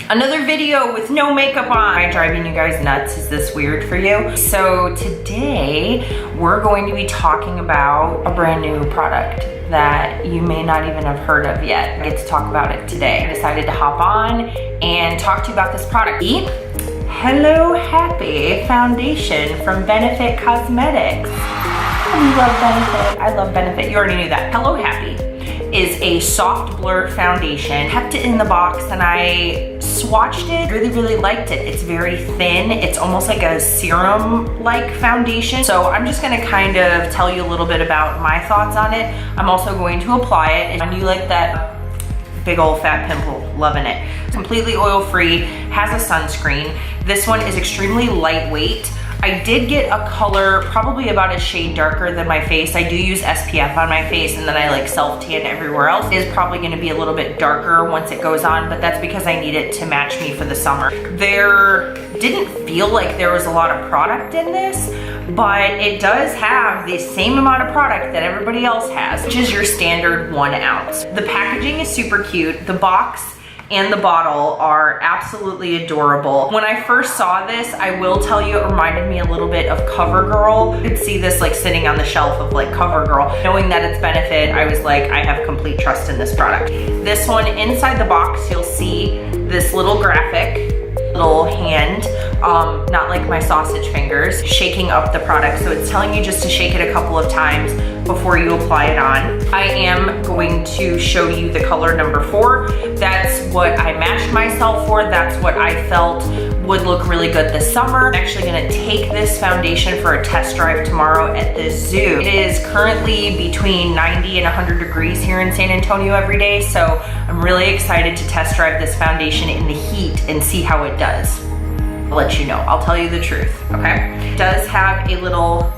Another video with no makeup on. Am I driving you guys nuts? Is this weird for you? So today we're going to be talking about a brand new product that you may not even have heard of yet. I get to talk about it today. I decided to hop on and talk to you about this product. The Hello Happy Foundation from Benefit Cosmetics. I love Benefit. I love Benefit. You already knew that. Hello Happy is a soft blur foundation. Kept it in the box and I swatched it. Really liked it. It's very thin. It's almost like a serum-like foundation. So I'm just gonna kind of tell you a little bit about my thoughts on it. I'm also going to apply it. And you like that big old fat pimple, loving it. Completely oil-free, has a sunscreen. This one is extremely lightweight. I did get a color probably about a shade darker than my face. I do use SPF on my face and then I like self-tan everywhere else. It is probably gonna be a little bit darker once it goes on, but that's because I need it to match me for the summer. There didn't feel like there was a lot of product in this, but it does have the same amount of product that everybody else has, which is your standard 1 ounce. The packaging is super cute. The box and the bottle are absolutely adorable. When I first saw this, I will tell you, it reminded me a little bit of CoverGirl. You could see this like sitting on the shelf of like CoverGirl. Knowing that it's Benefit, I was like, I have complete trust in this product. This one, inside the box, you'll see this little graphic, little hand, not like my sausage fingers, shaking up the product. So it's telling you just to shake it a couple of times before you apply it on. I am going to show you the color number 4. That's what I matched myself for. That's what I felt would look really good this summer. I'm actually gonna take this foundation for a test drive tomorrow at the zoo. It is currently between 90 and 100 degrees here in San Antonio every day, so I'm really excited to test drive this foundation in the heat and see how it does. I'll let you know. I'll tell you the truth, okay? It does have a little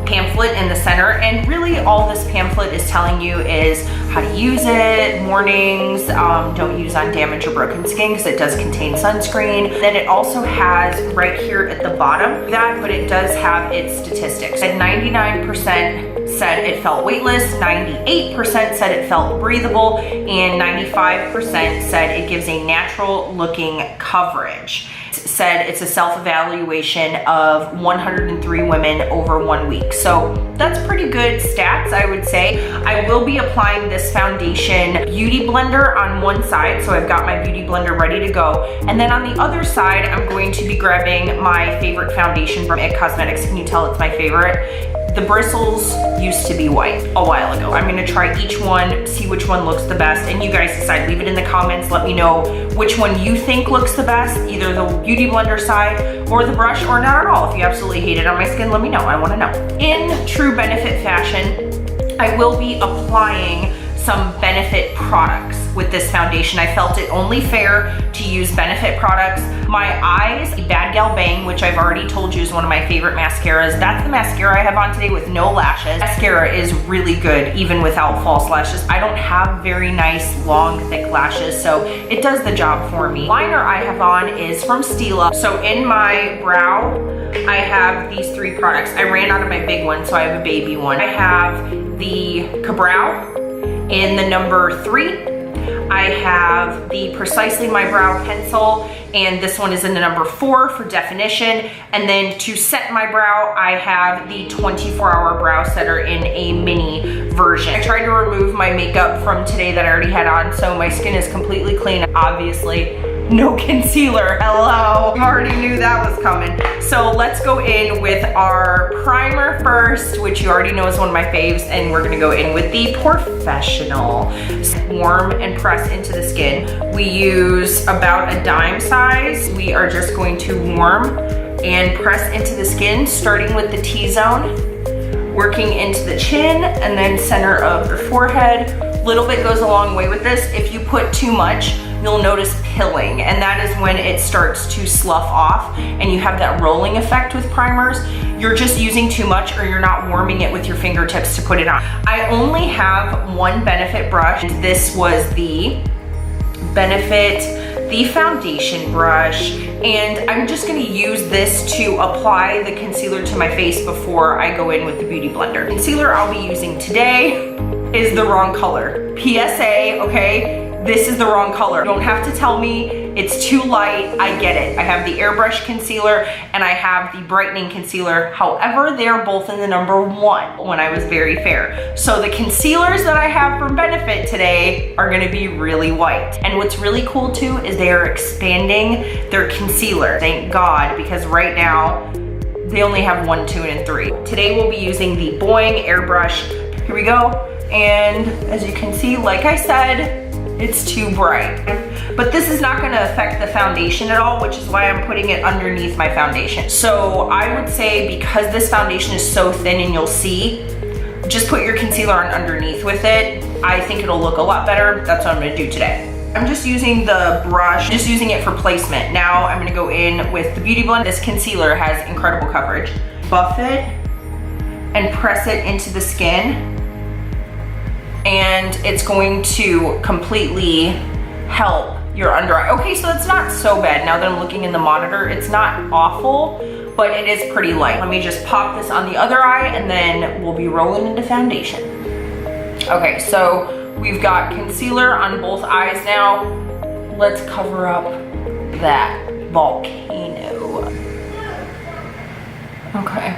pamphlet in the center, and really all this pamphlet is telling you is how to use it, warnings, don't use on damaged or broken skin because it does contain sunscreen. Then it also has right here at the bottom that, but it does have its statistics. At 99% said it felt weightless, 98% said it felt breathable, and 95% said it gives a natural looking coverage. Said it's a self-evaluation of 103 women over 1 week. So that's pretty good stats, I would say. I will be applying this foundation beauty blender on one side. So I've got my beauty blender ready to go. And then on the other side, I'm going to be grabbing my favorite foundation from Cosmetics. Can you tell it's my favorite? The bristles used to be white a while ago. I'm gonna try each one, see which one looks the best, and you guys decide. Leave it in the comments. Let me know which one you think looks the best, either the beauty blender side or the brush, or not at all. If you absolutely hate it on my skin, let me know. I wanna know. In true Benefit fashion, I will be applying some Benefit products with this foundation. I felt it only fair to use Benefit products. My eyes, the Bad Gal Bang, which I've already told you is one of my favorite mascaras. That's the mascara I have on today with no lashes. Mascara is really good even without false lashes. I don't have very nice, long, thick lashes, so it does the job for me. Liner I have on is from Stila. So in my brow, I have these 3 products. I ran out of my big one, so I have a baby one. I have the Kabrow in the number 3. I have the Precisely My Brow pencil, and this one is in the number 4 for definition. And then to set my brow, I have the 24-hour brow setter in a mini version. I tried to remove my makeup from today that I already had on, so my skin is completely clean. Obviously, no concealer. Hello, you already knew that was coming. So let's go in with our primer first, which you already know is one of my faves, and we're gonna go in with the Professional. Warm and press into the skin. We use about a dime size. We are just going to warm and press into the skin, starting with the T-zone, working into the chin, and then center of the forehead. Little bit goes a long way with this. If you put too much, you'll notice pilling, and that is when it starts to slough off and you have that rolling effect with primers. You're just using too much, or you're not warming it with your fingertips to put it on. I only have one Benefit brush. This was the Benefit, the foundation brush, and I'm just gonna use this to apply the concealer to my face before I go in with the beauty blender. Concealer I'll be using today is the wrong color. PSA, okay? This is the wrong color. You don't have to tell me It's too light, I get it. I have the airbrush concealer and I have the brightening concealer. However, they're both in the number 1 when I was very fair. So the concealers that I have for Benefit today are gonna be really white. And what's really cool too is they are expanding their concealer. Thank God, because right now, they only have 1, 2, and 3. Today we'll be using the Boing airbrush. Here we go. And as you can see, like I said, it's too bright. But this is not gonna affect the foundation at all, which is why I'm putting it underneath my foundation. So I would say because this foundation is so thin and you'll see, just put your concealer on underneath with it. I think it'll look a lot better. That's what I'm gonna do today. I'm just using the brush, just using it for placement. Now I'm gonna go in with the Beauty Blend. This concealer has incredible coverage. Buff it and press it into the skin. And it's going to completely help your under eye. Okay, so it's not so bad. Now that I'm looking in the monitor, it's not awful, but it is pretty light. Let me just pop this on the other eye and then we'll be rolling into foundation. Okay, so we've got concealer on both eyes now. Let's cover up that volcano. Okay.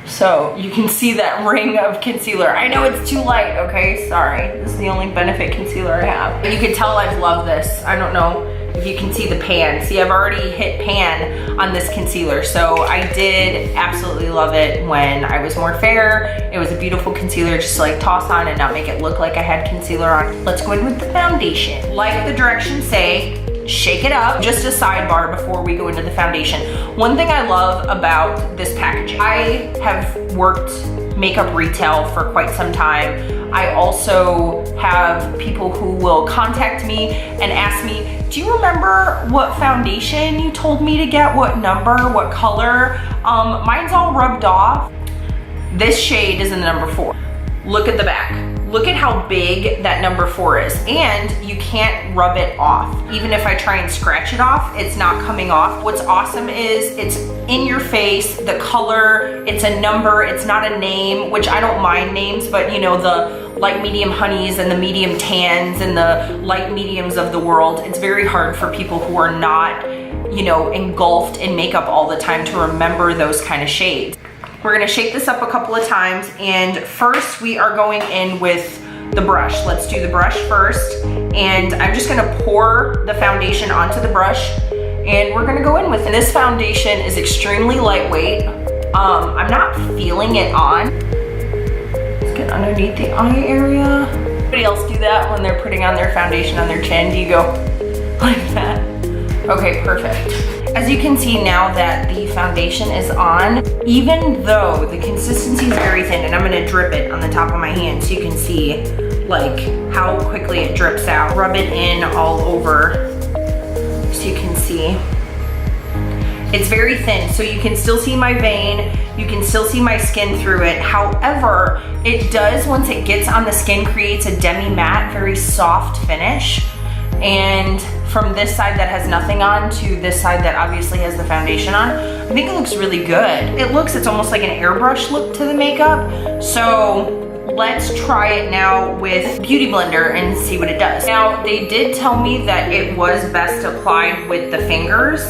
So you can see that ring of concealer. I know it's too light, okay? Sorry, this is the only Benefit concealer I have. But you can tell I've loved this. I don't know if you can see the pan. See, I've already hit pan on this concealer. So I did absolutely love it when I was more fair. It was a beautiful concealer just to like toss on and not make it look like I had concealer on. Let's go in with the foundation. Like the directions say, shake it up. Just a sidebar before we go into the foundation. One thing I love about this packaging, I have worked makeup retail for quite some time. I also have people who will contact me and ask me, do you remember what foundation you told me to get? What number, what color? Mine's all rubbed off. This shade is in the number 4. Look at the back. Look at how big that number 4 is. And you can't rub it off. Even if I try and scratch it off, it's not coming off. What's awesome is it's in your face, the color, it's a number, it's not a name, which I don't mind names, but you know, the light medium honeys and the medium tans and the light mediums of the world, it's very hard for people who are not, you know, engulfed in makeup all the time to remember those kind of shades. We're gonna shake this up a couple of times, and first we are going in with the brush. Let's do the brush first, and I'm just gonna pour the foundation onto the brush, and we're gonna go in with it. This foundation is extremely lightweight. I'm not feeling it on. Let's get underneath the eye area. Anybody else do that when they're putting on their foundation on their chin? Do you go like that? Okay, perfect. As you can see now that the foundation is on, even though the consistency is very thin, and I'm gonna drip it on the top of my hand so you can see like how quickly it drips out. Rub it in all over so you can see. It's very thin, so you can still see my vein, you can still see my skin through it. However, it does, once it gets on the skin, creates a demi-matte, very soft finish. And from this side that has nothing on to this side that obviously has the foundation on, I think it looks really good. It's almost like an airbrush look to the makeup. So let's try it now with Beauty Blender and see what it does. Now, they did tell me that it was best applied with the fingers.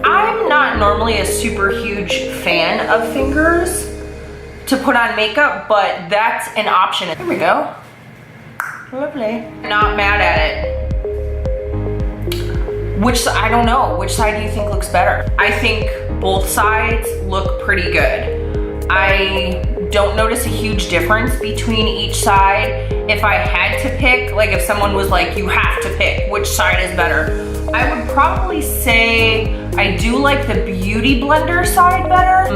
I'm not normally a super huge fan of fingers to put on makeup, but that's an option. Here we go. Lovely. Not mad at it. I don't know, which side do you think looks better? I think both sides look pretty good. I don't notice a huge difference between each side. If I had to pick, like if someone was like, you have to pick which side is better, I would probably say I do like the Beauty Blender side better.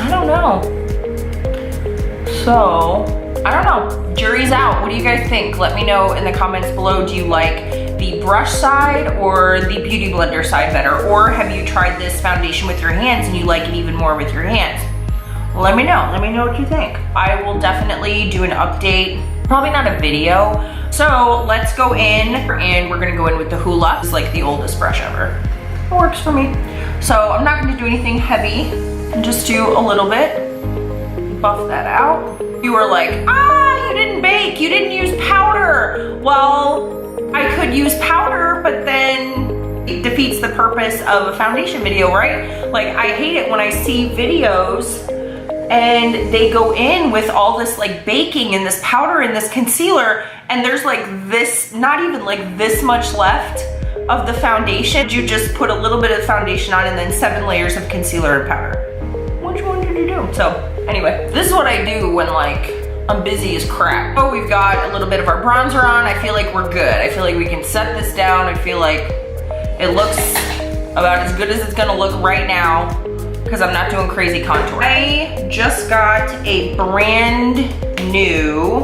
I don't know. So, I don't know, jury's out. What do you guys think? Let me know in the comments below. Do you like the brush side or the Beauty Blender side better? Or have you tried this foundation with your hands and you like it even more with your hands? Let me know what you think. I will definitely do an update, probably not a video. So let's go in, and we're gonna go in with the Hoola. It's like the oldest brush ever. It works for me. So I'm not gonna do anything heavy, just do a little bit, buff that out. You were like, you didn't bake, you didn't use powder. Well, I could use powder, powder, but then it defeats the purpose of a foundation video, right? Like, I hate it when I see videos and they go in with all this like baking and this powder and this concealer, and there's like this, not even like this much left of the foundation. You just put a little bit of foundation on and then 7 layers of concealer and powder. Which one did you do? So anyway, this is what I do when like I'm busy as crap. Oh, we've got a little bit of our bronzer on. I feel like we're good. I feel like we can set this down. I feel like it looks about as good as it's gonna look right now because I'm not doing crazy contour. I just got a brand new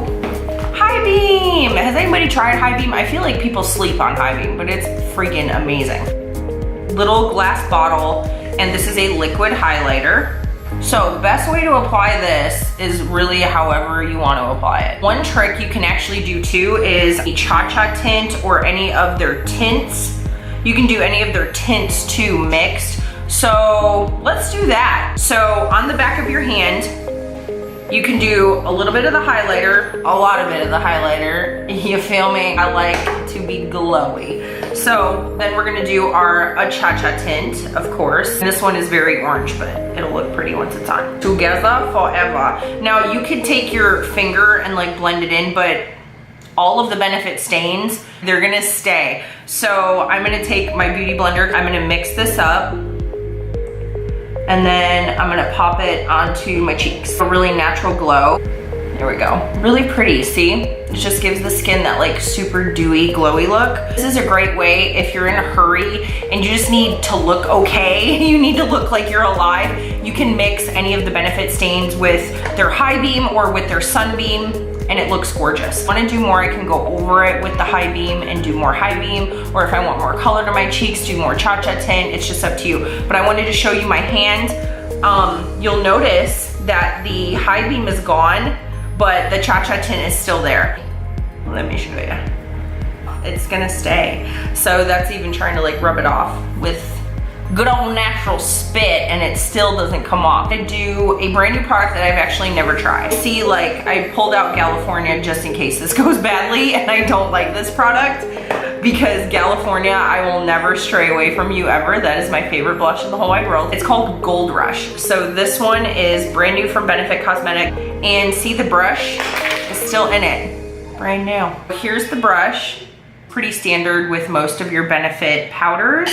High Beam. Has anybody tried High Beam? I feel like people sleep on High Beam, but it's freaking amazing. Little glass bottle, and this is a liquid highlighter. So the best way to apply this is really however you want to apply it. One trick you can actually do too is a Cha-Cha tint or any of their tints. You can do any of their tints too mixed. So let's do that. So on the back of your hand, you can do a little bit of the highlighter, a lot of it of the highlighter. You feel me? I like to be glowy. So then we're gonna do our Cha-Cha tint, of course. This one is very orange, but it'll look pretty once it's on. Together forever. Now you could take your finger and like blend it in, but all of the Benefit stains, they're gonna stay. So I'm gonna take my beauty blender, I'm gonna mix this up, and then I'm gonna pop it onto my cheeks. A really natural glow. There we go. Really pretty, see? It just gives the skin that like super dewy, glowy look. This is a great way if you're in a hurry and you just need to look okay, you need to look like you're alive. You can mix any of the Benefit stains with their High Beam or with their Sunbeam, and it looks gorgeous. If I wanna do more, I can go over it with the High Beam and do more High Beam, or if I want more color to my cheeks, do more Cha-Cha tint. It's just up to you. But I wanted to show you my hand. You'll notice that the High Beam is gone, but the Cha-Cha tint is still there. Let me show you. It's gonna stay. So that's even trying to like rub it off with good old natural spit, and it still doesn't come off. I do a brand new product that I've actually never tried. See, like I pulled out California just in case this goes badly and I don't like this product, because California, I will never stray away from you ever. That is my favorite blush in the whole wide world. It's called Gold Rush. So this one is brand new from Benefit Cosmetic, and see the brush is still in it, brand new. Here's the brush, pretty standard with most of your Benefit powders.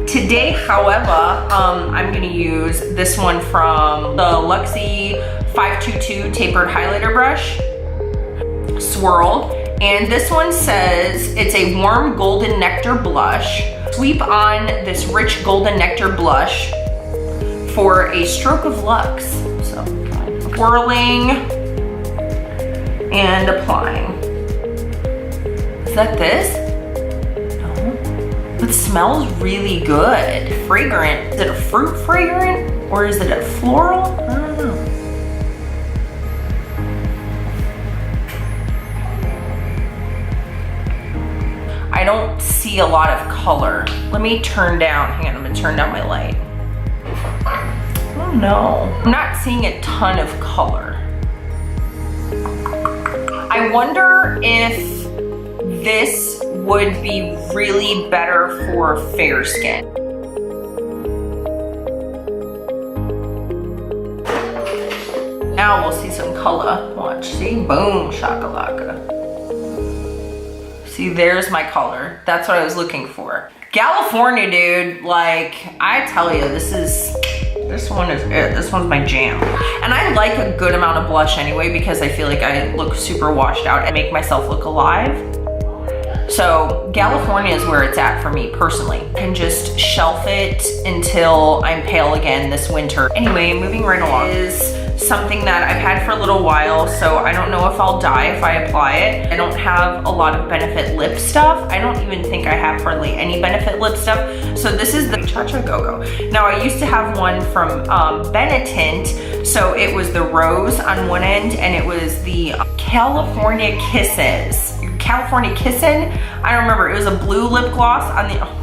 Today, however, I'm gonna use this one from the Luxie 522 tapered highlighter brush, Swirl. And this one says it's a warm golden nectar blush. Sweep on this rich golden nectar blush for a stroke of luxe. So swirling and applying. Is that this? It smells really good. Fragrant. Is it a fruit fragrant or is it a floral? I don't know. I don't see a lot of color. Let me turn down. Hang on, I'm gonna turn down my light. Oh no. I'm not seeing a ton of color. I wonder if this would be really better for fair skin. Now we'll see some color. Watch, see? Boom, shakalaka. See, there's my color. That's what I was looking for. California, dude, like, I tell you, this one is it. This one's my jam. And I like a good amount of blush anyway, because I feel like I look super washed out and make myself look alive. So California is where it's at for me personally. I can just shelf it until I'm pale again this winter. Anyway, moving right along is something that I've had for a little while, so I don't know if I'll die if I apply it. I don't have a lot of Benefit lip stuff. I don't even think I have hardly any Benefit lip stuff. So this is the Cha-Cha Go-Go. Now I used to have one from Benetint, so it was the rose on one end and it was the California Kisses. California Kissin'? I don't remember. It was a blue lip gloss on the, oh,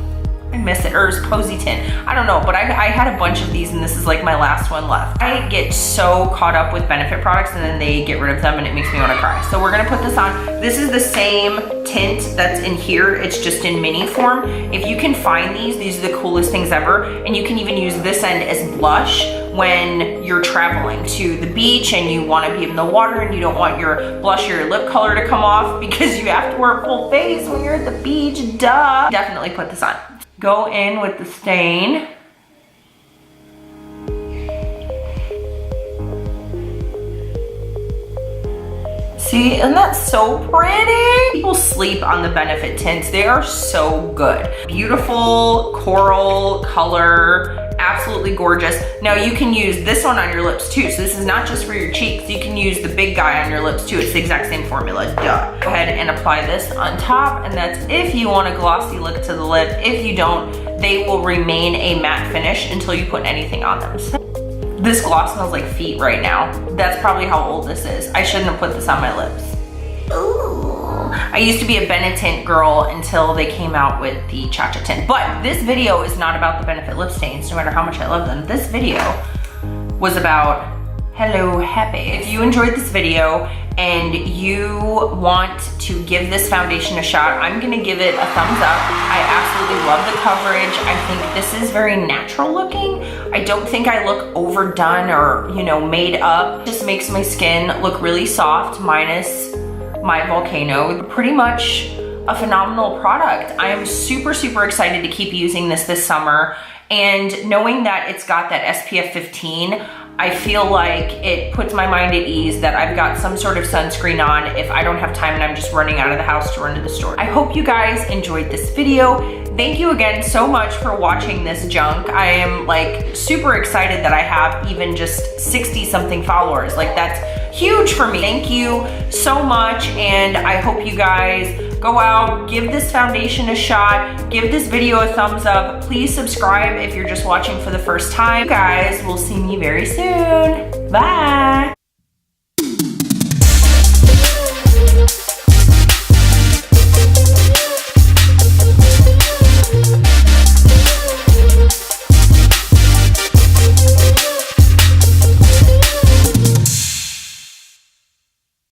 I miss it, or it's Posy Tint. I don't know, but I had a bunch of these and this is like my last one left. I get so caught up with Benefit products and then they get rid of them and it makes me wanna cry. So we're gonna put this on. This is the same tint that's in here. It's just in mini form. If you can find these are the coolest things ever. And you can even use this end as blush when you're traveling to the beach and you wanna be in the water and you don't want your blush or your lip color to come off because you have to wear a full face when you're at the beach, duh. Definitely put this on. Go in with the stain. See, isn't that so pretty? People sleep on the Benefit tints. They are so good. Beautiful coral color, absolutely gorgeous. Now you can use this one on your lips too. So this is not just for your cheeks. You can use the big guy on your lips too. It's the exact same formula, duh. Go ahead and apply this on top, and that's if you want a glossy look to the lip. If you don't, they will remain a matte finish until you put anything on them. So this gloss smells like feet right now. That's probably how old this is. I shouldn't have put this on my lips. Ooh. I used to be a Benetint girl until they came out with the Cha-Cha tint. But this video is not about the Benefit lip stains, no matter how much I love them. This video was about Hello Happy. If you enjoyed this video and you want to give this foundation a shot, I'm gonna give it a thumbs up. I absolutely love the coverage. I think this is very natural looking. I don't think I look overdone or, you know, made up. It just makes my skin look really soft, minus my volcano. Pretty much a phenomenal product. I am super, super excited to keep using this summer. And knowing that it's got that SPF 15, I feel like it puts my mind at ease that I've got some sort of sunscreen on if I don't have time and I'm just running out of the house to run to the store. I hope you guys enjoyed this video. Thank you again so much for watching this junk. I am like super excited that I have even just 60 something followers. Like that's huge for me. Thank you so much, and I hope you guys go out, give this foundation a shot, give this video a thumbs up. Please subscribe if you're just watching for the first time. You guys will see me very soon. Bye.